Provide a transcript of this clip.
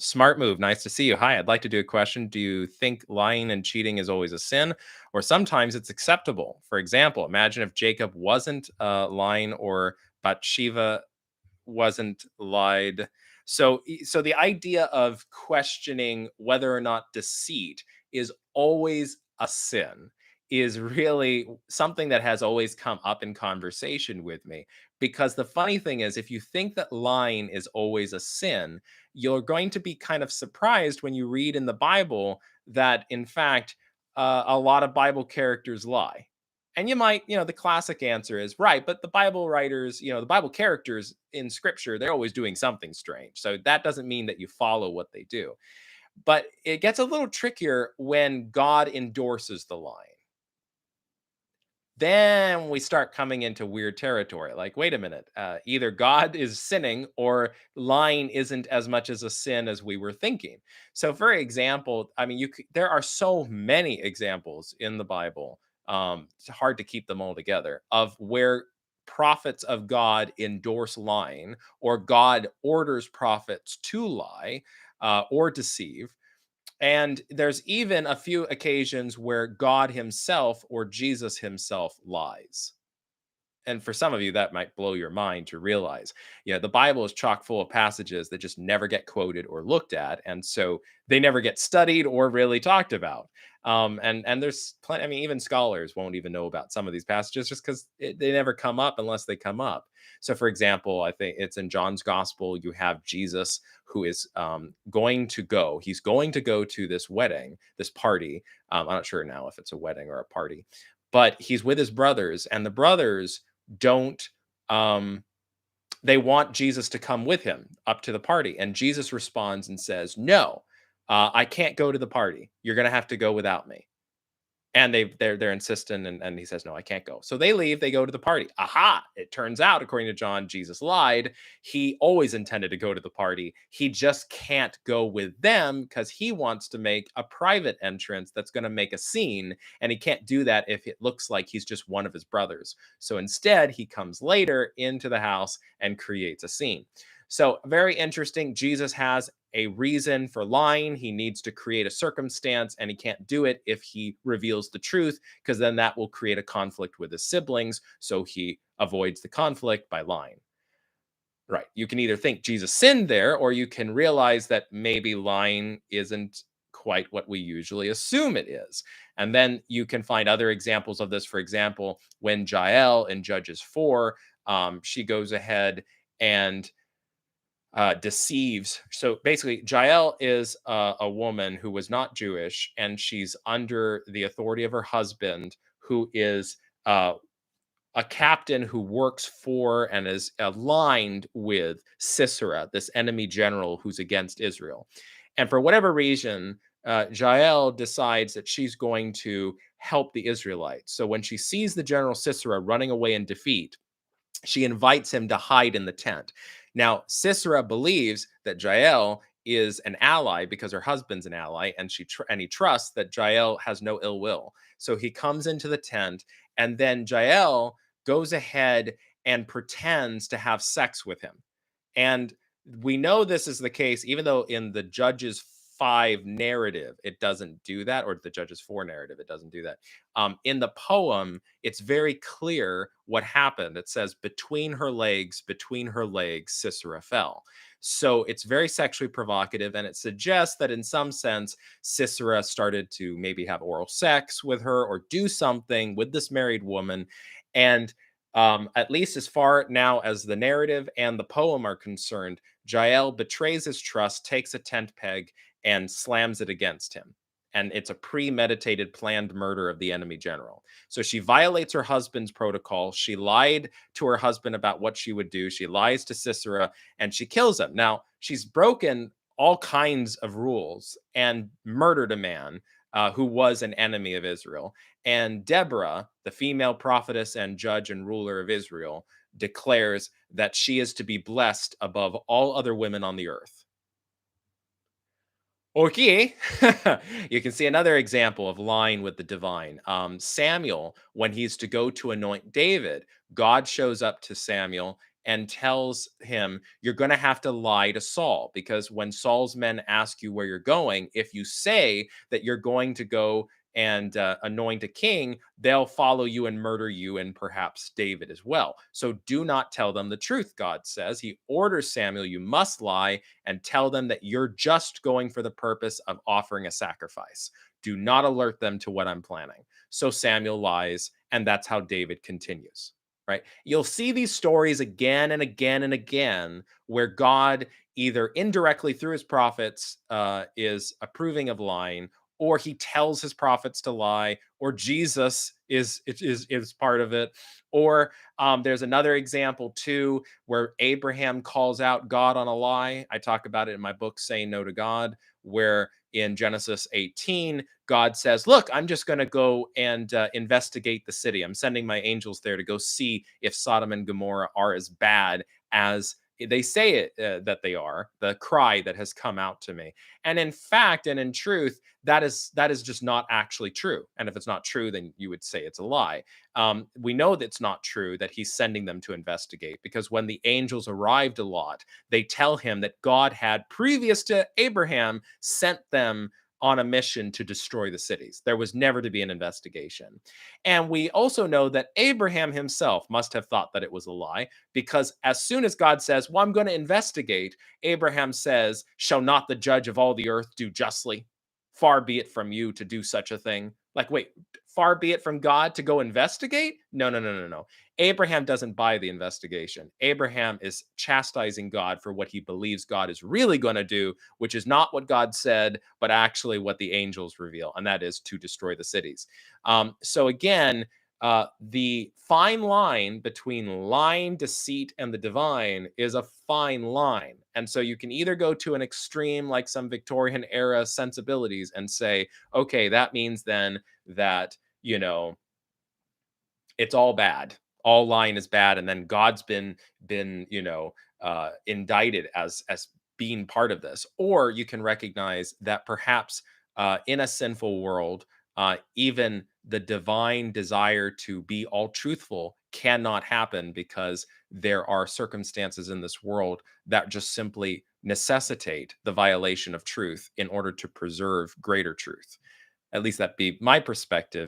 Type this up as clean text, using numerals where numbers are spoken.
Smart move. Nice to see you. Hi, I'd like to do a question. Do you think lying and cheating is always a sin, or sometimes it's acceptable? For example, imagine if Jacob wasn't lying or Bathsheba wasn't lied. So the idea of questioning whether or not deceit is always a sin is really something that has always come up in conversation with me, because the funny thing is, if you think that lying is always a sin, you're going to be kind of surprised when you read in the Bible that in fact a lot of Bible characters lie. And you might, the classic answer is right, but the Bible writers, the Bible characters in scripture, they're always doing something strange. So that doesn't mean that you follow what they do. But it gets a little trickier when God endorses the line. Then we start coming into weird territory. Like, wait a minute, either God is sinning or lying isn't as much as a sin as we were thinking. So, for example, I mean, there are so many examples in the Bible. It's hard to keep them all together of where prophets of God endorse lying, or God orders prophets to lie or deceive. And there's even a few occasions where God himself or Jesus himself lies. And for some of you, that might blow your mind to realize, the Bible is chock full of passages that just never get quoted or looked at. And so they never get studied or really talked about. And there's plenty, I mean, even scholars won't even know about some of these passages just because they never come up unless they come up. So, for example, I think it's in John's gospel, you have Jesus who is he's going to go to this wedding, this party. I'm not sure now if it's a wedding or a party, but he's with his brothers, and the brothers don't they want Jesus to come with him up to the party, and Jesus responds and says, no, I can't go to the party, you're gonna have to go without me. And they're insistent, and he says, no, I can't go. So they leave, they go to the party. Aha, it turns out, according to John, Jesus lied. He always intended to go to the party, he just can't go with them because he wants to make a private entrance that's going to make a scene, and he can't do that if it looks like he's just one of his brothers. So instead he comes later into the house and creates a scene. So very interesting. Jesus has a reason for lying. He needs to create a circumstance, and he can't do it if he reveals the truth, because then that will create a conflict with his siblings. So he avoids the conflict by lying. Right. You can either think Jesus sinned there, or you can realize that maybe lying isn't quite what we usually assume it is. And then you can find other examples of this. For example, when Jael in Judges 4, she goes ahead and deceives. So basically, Jael is a woman who was not Jewish, and she's under the authority of her husband, who is a captain who works for and is aligned with Sisera, this enemy general who's against Israel. And for whatever reason, Jael decides that she's going to help the Israelites. So when she sees the general Sisera running away in defeat, she invites him to hide in the tent. Now, Sisera believes that Jael is an ally because her husband's an ally, and he trusts that Jael has no ill will. So he comes into the tent, and then Jael goes ahead and pretends to have sex with him. And we know this is the case, even though in the Judges 5 narrative, it doesn't do that, or the Judges 4 narrative, it doesn't do that. In the poem, it's very clear what happened. It says, between her legs, Sisera fell. So it's very sexually provocative, and it suggests that in some sense, Sisera started to maybe have oral sex with her or do something with this married woman. And at least as far now as the narrative and the poem are concerned, Jael betrays his trust, takes a tent peg, and slams it against him. And it's a premeditated, planned murder of the enemy general. So she violates her husband's protocol. She lied to her husband about what she would do. She lies to Sisera, and she kills him. Now, she's broken all kinds of rules and murdered a man who was an enemy of Israel. And Deborah, the female prophetess and judge and ruler of Israel, declares that she is to be blessed above all other women on the earth. Okay. You can see another example of lying with the divine. Samuel, when he's to go to anoint David, God shows up to Samuel and tells him, "You're going to have to lie to Saul, because when Saul's men ask you where you're going, if you say that you're going to go and anoint a king, they'll follow you and murder you and perhaps David as well. So do not tell them the truth," God says. He orders Samuel, "You must lie and tell them that you're just going for the purpose of offering a sacrifice. Do not alert them to what I'm planning." So Samuel lies, and that's how David continues. Right? You'll see these stories again and again and again where God, either indirectly through his prophets, is approving of lying, or he tells his prophets to lie, or Jesus is part of it. Or there's another example too where Abraham calls out God on a lie. I talk about it in my book, Saying No to God, where in Genesis 18, God says, "Look, I'm just going to go and investigate the city. I'm sending my angels there to go see if Sodom and Gomorrah are as bad as they say that they are, the cry that has come out to me." And in fact, and in truth, that is just not actually true. And if it's not true, then you would say it's a lie. We know that it's not true that he's sending them to investigate, because when the angels arrived a lot, they tell him that God had, previous to Abraham, sent them on a mission to destroy the cities. There was never to be an investigation. And we also know that Abraham himself must have thought that it was a lie, because as soon as God says, "Well, I'm going to investigate," Abraham says, "Shall not the judge of all the earth do justly? Far be it from you to do such a thing." Like, wait, far be it from God to go investigate? No, no, no, no, no. Abraham doesn't buy the investigation. Abraham is chastising God for what he believes God is really going to do, which is not what God said, but actually what the angels reveal, and that is to destroy the cities. So again, the fine line between lying, deceit, and the divine is a fine line. And so you can either go to an extreme, like some Victorian era sensibilities, and say, okay, that means then that, it's all bad. All lying is bad, and then God's been indicted as being part of this. Or you can recognize that perhaps in a sinful world, even the divine desire to be all truthful cannot happen, because there are circumstances in this world that just simply necessitate the violation of truth in order to preserve greater truth. At least that be my perspective.